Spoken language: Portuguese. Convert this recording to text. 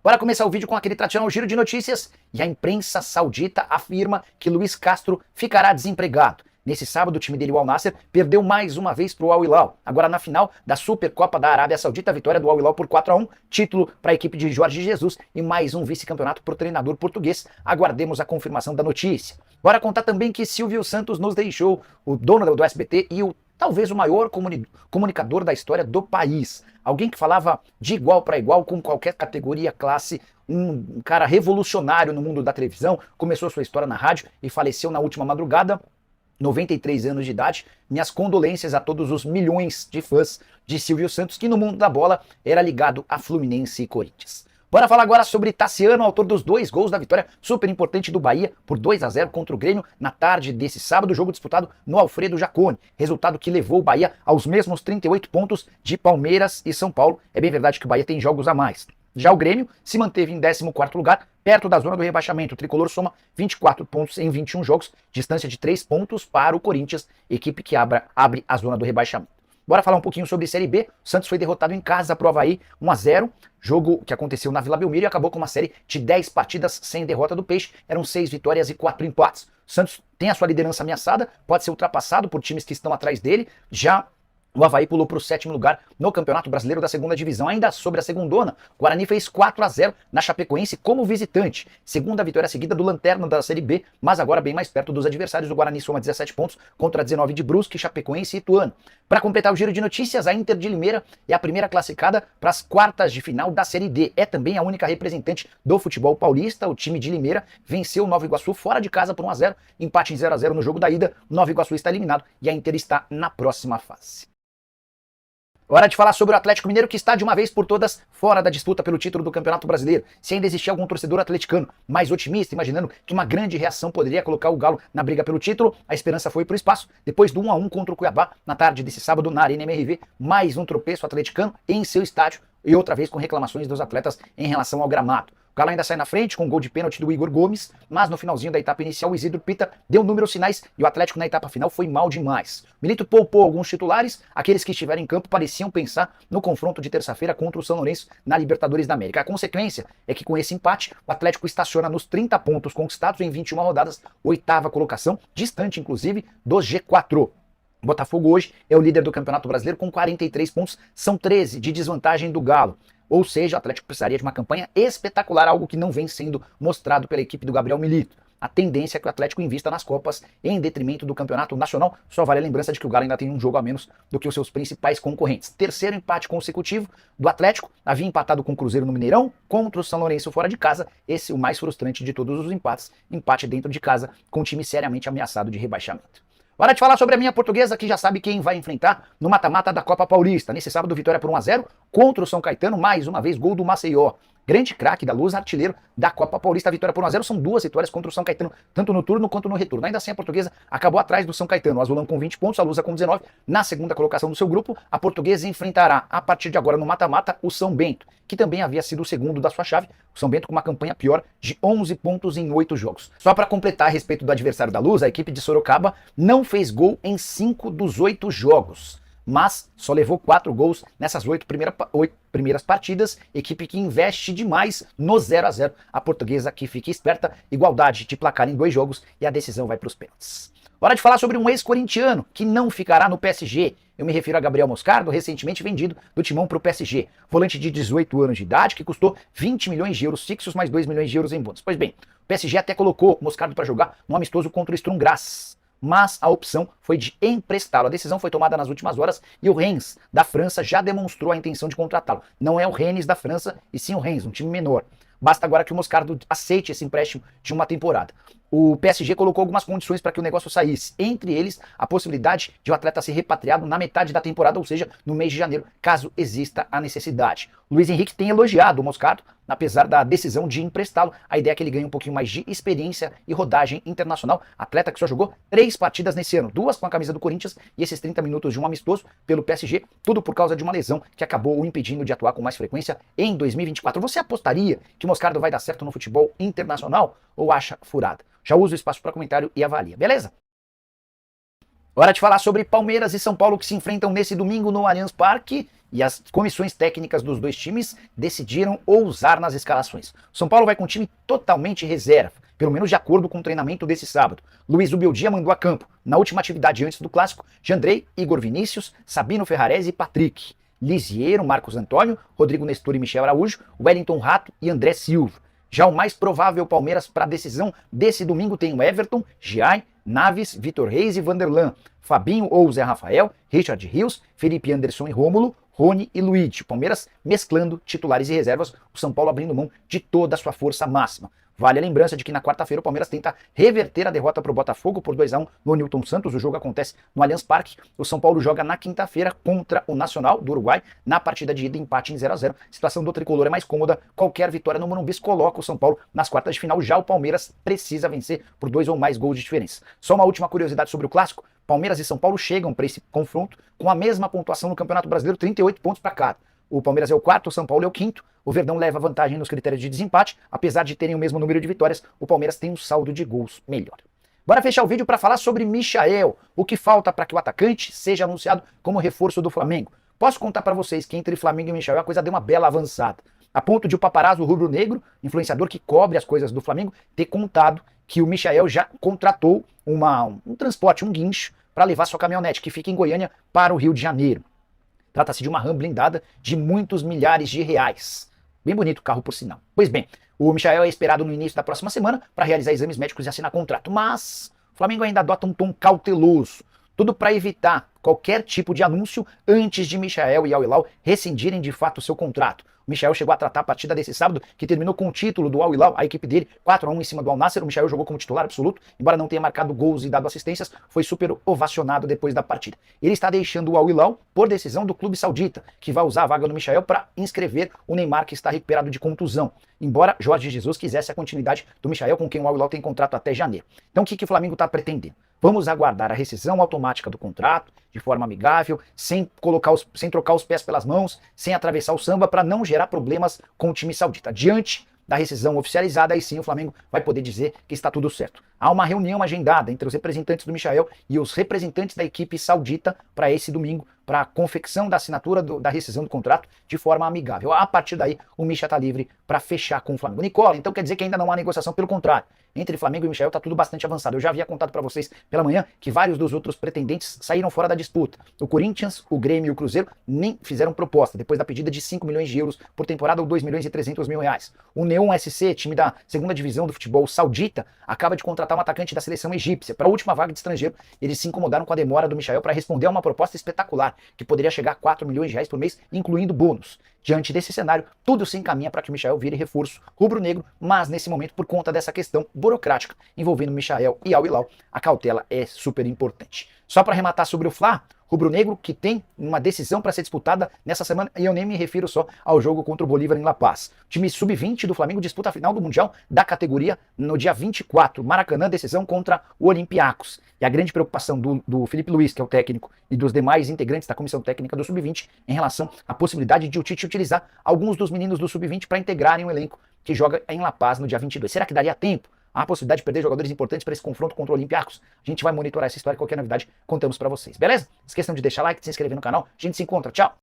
Bora começar o vídeo com aquele tradicional giro de notícias e a imprensa saudita afirma que Luiz Castro ficará desempregado. Nesse sábado, o time dele, o Al Nassr, perdeu mais uma vez para o Al Hilal. Agora na final da Supercopa da Arábia Saudita, a vitória do Al Hilal por 4-1, título para a equipe de Jorge Jesus e mais um vice-campeonato para o treinador português. Aguardemos a confirmação da notícia. Bora contar também que Silvio Santos nos deixou, o dono do SBT e talvez o maior comunicador da história do país. Alguém que falava de igual para igual com qualquer categoria, classe, um cara revolucionário no mundo da televisão, começou sua história na rádio e faleceu na última madrugada, 93 anos de idade. Minhas condolências a todos os milhões de fãs de Silvio Santos, que no mundo da bola era ligado a Fluminense e Corinthians. Bora falar agora sobre Tassiano, autor dos 2 gols da vitória super importante do Bahia por 2-0 contra o Grêmio na tarde desse sábado, jogo disputado no Alfredo Jaconi. Resultado que levou o Bahia aos mesmos 38 pontos de Palmeiras e São Paulo. É bem verdade que o Bahia tem jogos a mais. Já o Grêmio se manteve em 14º lugar, perto da zona do rebaixamento. O tricolor soma 24 pontos em 21 jogos, distância de 3 pontos para o Corinthians, equipe que abre a zona do rebaixamento. Bora falar um pouquinho sobre Série B. O Santos foi derrotado em casa para o Avaí, 1-0. Jogo que aconteceu na Vila Belmiro e acabou com uma série de 10 partidas sem derrota do Peixe. Eram 6 vitórias e 4 empates. O Santos tem a sua liderança ameaçada, pode ser ultrapassado por times que estão atrás dele. Já o Avaí pulou para o 7º lugar no Campeonato Brasileiro da 2ª Divisão. Ainda sobre a segundona, o Guarani fez 4-0 na Chapecoense como visitante. Segunda vitória seguida do lanterna da Série B, mas agora bem mais perto dos adversários. O Guarani soma 17 pontos contra 19 de Brusque, Chapecoense e Ituano. Para completar o giro de notícias, a Inter de Limeira é a primeira classificada para as quartas de final da Série D. É também a única representante do futebol paulista. O time de Limeira venceu o Nova Iguaçu fora de casa por 1-0, empate em 0-0 no jogo da ida. O Nova Iguaçu está eliminado e a Inter está na próxima fase. Hora de falar sobre o Atlético Mineiro, que está de uma vez por todas fora da disputa pelo título do Campeonato Brasileiro. Se ainda existia algum torcedor atleticano mais otimista, imaginando que uma grande reação poderia colocar o Galo na briga pelo título, a esperança foi para o espaço. Depois do 1-1 contra o Cuiabá, na tarde desse sábado na Arena MRV, mais um tropeço atleticano em seu estádio e outra vez com reclamações dos atletas em relação ao gramado. O Galo ainda sai na frente com um gol de pênalti do Igor Gomes, mas no finalzinho da etapa inicial o Isidro Pita deu números sinais e o Atlético na etapa final foi mal demais. O Milito poupou alguns titulares, aqueles que estiveram em campo pareciam pensar no confronto de terça-feira contra o São Lourenço na Libertadores da América. A consequência é que com esse empate o Atlético estaciona nos 30 pontos conquistados em 21 rodadas, 8ª colocação, distante inclusive do G4. O Botafogo hoje é o líder do Campeonato Brasileiro com 43 pontos, são 13 de desvantagem do Galo. Ou seja, o Atlético precisaria de uma campanha espetacular, algo que não vem sendo mostrado pela equipe do Gabriel Milito. A tendência é que o Atlético invista nas Copas em detrimento do Campeonato Nacional. Só vale a lembrança de que o Galo ainda tem um jogo a menos do que os seus principais concorrentes. Terceiro empate consecutivo do Atlético. Havia empatado com o Cruzeiro no Mineirão, contra o São Lourenço fora de casa. Esse é o mais frustrante de todos os empates. Empate dentro de casa com um time seriamente ameaçado de rebaixamento. Hora de falar sobre a minha Portuguesa, que já sabe quem vai enfrentar no mata-mata da Copa Paulista. Nesse sábado, vitória por 1-0 contra o São Caetano, mais uma vez gol do Maceió. Grande craque da Luz, artilheiro da Copa Paulista. A vitória por 1-0 são 2 vitórias contra o São Caetano, tanto no turno quanto no retorno. Ainda assim, a Portuguesa acabou atrás do São Caetano. O Azulão com 20 pontos, a Lusa com 19. Na segunda colocação do seu grupo, a Portuguesa enfrentará, a partir de agora no mata-mata, o São Bento, que também havia sido o segundo da sua chave. O São Bento com uma campanha pior de 11 pontos em 8 jogos. Só para completar a respeito do adversário da Luz, a equipe de Sorocaba não fez gol em 5 dos 8 jogos, mas só levou 4 gols nessas 8 primeiras partidas, equipe que investe demais no 0-0. A Portuguesa que fica esperta, igualdade de placar em 2 jogos e a decisão vai para os pênaltis. Hora de falar sobre um ex-corintiano que não ficará no PSG. Eu me refiro a Gabriel Moscardo, recentemente vendido do Timão para o PSG. Volante de 18 anos de idade que custou 20 milhões de euros fixos mais 2 milhões de euros em bônus. Pois bem, o PSG até colocou Moscardo para jogar no amistoso contra o Sturm Graz, mas a opção foi de emprestá-lo. A decisão foi tomada nas últimas horas e o Rennes da França já demonstrou a intenção de contratá-lo. Não é o Rennes da França, e sim o Rennes, um time menor. Basta agora que o Moscardo aceite esse empréstimo de uma temporada. O PSG colocou algumas condições para que o negócio saísse, entre eles a possibilidade de o atleta ser repatriado na metade da temporada, ou seja, no mês de janeiro, caso exista a necessidade. Luiz Henrique tem elogiado o Moscardo, apesar da decisão de emprestá-lo. A ideia é que ele ganhe um pouquinho mais de experiência e rodagem internacional. Atleta que só jogou 3 partidas nesse ano, 2 com a camisa do Corinthians e esses 30 minutos de um amistoso pelo PSG, tudo por causa de uma lesão que acabou o impedindo de atuar com mais frequência em 2024. Você apostaria que o Moscardo vai dar certo no futebol internacional ou acha furada? Já uso o espaço para comentário e avalia, beleza? Hora de falar sobre Palmeiras e São Paulo que se enfrentam nesse domingo no Allianz Parque e as comissões técnicas dos dois times decidiram ousar nas escalações. O São Paulo vai com um time totalmente reserva, pelo menos de acordo com o treinamento desse sábado. Luiz Ubeldia mandou a campo, na última atividade antes do clássico, Jandrei, Igor Vinícius, Sabino Ferrarese e Patrick. Lisieiro, Marcos Antônio, Rodrigo Nestor e Michel Araújo, Wellington Rato e André Silva. Já o mais provável Palmeiras para a decisão desse domingo tem o Everton, Giai, Naves, Vitor Reis e Vanderlan, Fabinho ou Zé Rafael, Richard Rios, Felipe Anderson e Rômulo, Rony e Luigi. O Palmeiras mesclando titulares e reservas, o São Paulo abrindo mão de toda a sua força máxima. Vale a lembrança de que na quarta-feira o Palmeiras tenta reverter a derrota para o Botafogo por 2-1 no Newton Santos. O jogo acontece no Allianz Parque. O São Paulo joga na quinta-feira contra o Nacional do Uruguai, na partida de ida, empate em 0-0. A situação do tricolor é mais cômoda. Qualquer vitória no Morumbi coloca o São Paulo nas quartas de final. Já o Palmeiras precisa vencer por 2 ou mais gols de diferença. Só uma última curiosidade sobre o clássico. Palmeiras e São Paulo chegam para esse confronto com a mesma pontuação no Campeonato Brasileiro, 38 pontos para cada. O Palmeiras é o quarto, o São Paulo é o quinto. O Verdão leva vantagem nos critérios de desempate. Apesar de terem o mesmo número de vitórias, o Palmeiras tem um saldo de gols melhor. Bora fechar o vídeo para falar sobre Michael. O que falta para que o atacante seja anunciado como reforço do Flamengo? Posso contar para vocês que entre Flamengo e Michael a coisa deu uma bela avançada. A ponto de o paparazzo rubro-negro, influenciador que cobre as coisas do Flamengo, ter contado que o Michael já contratou um transporte, um guincho, para levar sua caminhonete, que fica em Goiânia, para o Rio de Janeiro. Trata-se de uma RAM blindada de muitos milhares de reais. Bem bonito o carro, por sinal. Pois bem, o Michael é esperado no início da próxima semana para realizar exames médicos e assinar contrato. Mas o Flamengo ainda adota um tom cauteloso. Tudo para evitar qualquer tipo de anúncio antes de Michael e Al Hilal rescindirem de fato o seu contrato. O Michael chegou a tratar a partida desse sábado, que terminou com o título do Al Hilal, a equipe dele, 4-1 em cima do Al Nassr. O Michael jogou como titular absoluto, embora não tenha marcado gols e dado assistências, foi super ovacionado depois da partida. Ele está deixando o Al Hilal por decisão do clube saudita, que vai usar a vaga do Michael para inscrever o Neymar, que está recuperado de contusão. Embora Jorge Jesus quisesse a continuidade do Michael, com quem o Al Hilal tem contrato até janeiro. Então o que o Flamengo está pretendendo? Vamos aguardar a rescisão automática do contrato, de forma amigável, sem trocar os pés pelas mãos, sem atravessar o samba, para não gerar problemas com o time saudita. Diante da rescisão oficializada, aí sim o Flamengo vai poder dizer que está tudo certo. Há uma reunião agendada entre os representantes do Michael e os representantes da equipe saudita para esse domingo, para a confecção da assinatura da rescisão do contrato de forma amigável. A partir daí, o Micha está livre para fechar com o Flamengo. Nicola, então quer dizer que ainda não há negociação, pelo contrário. Entre Flamengo e Michael está tudo bastante avançado. Eu já havia contado para vocês pela manhã que vários dos outros pretendentes saíram fora da disputa. O Corinthians, o Grêmio e o Cruzeiro nem fizeram proposta, depois da pedida de 5 milhões de euros por temporada ou 2 milhões e 300 mil reais. O Neon SC, time da segunda divisão do futebol saudita, acaba de contratar um atacante da seleção egípcia para a última vaga de estrangeiro. Eles se incomodaram com a demora do Michael para responder a uma proposta espetacular, que poderia chegar a 4 milhões de reais por mês, incluindo bônus. Diante desse cenário, tudo se encaminha para que o Michael vire reforço rubro-negro, mas nesse momento, por conta dessa questão burocrática envolvendo Michael e Al Hilal, a cautela é super importante. Só para arrematar sobre o Fla, rubro-negro que tem uma decisão para ser disputada nessa semana, e eu nem me refiro só ao jogo contra o Bolívar em La Paz. O time sub-20 do Flamengo disputa a final do Mundial da categoria no dia 24, Maracanã, decisão contra o Olympiacos. E a grande preocupação do Felipe Luiz, que é o técnico, e dos demais integrantes da comissão técnica do sub-20 em relação à possibilidade de o Tite utilizar alguns dos meninos do sub-20 para integrarem o elenco que joga em La Paz no dia 22. Será que daria tempo? Há a possibilidade de perder jogadores importantes para esse confronto contra o Olympiacos? A gente vai monitorar essa história, qualquer novidade contamos para vocês, beleza? Não esqueçam de deixar like, de se inscrever no canal. A gente se encontra, tchau!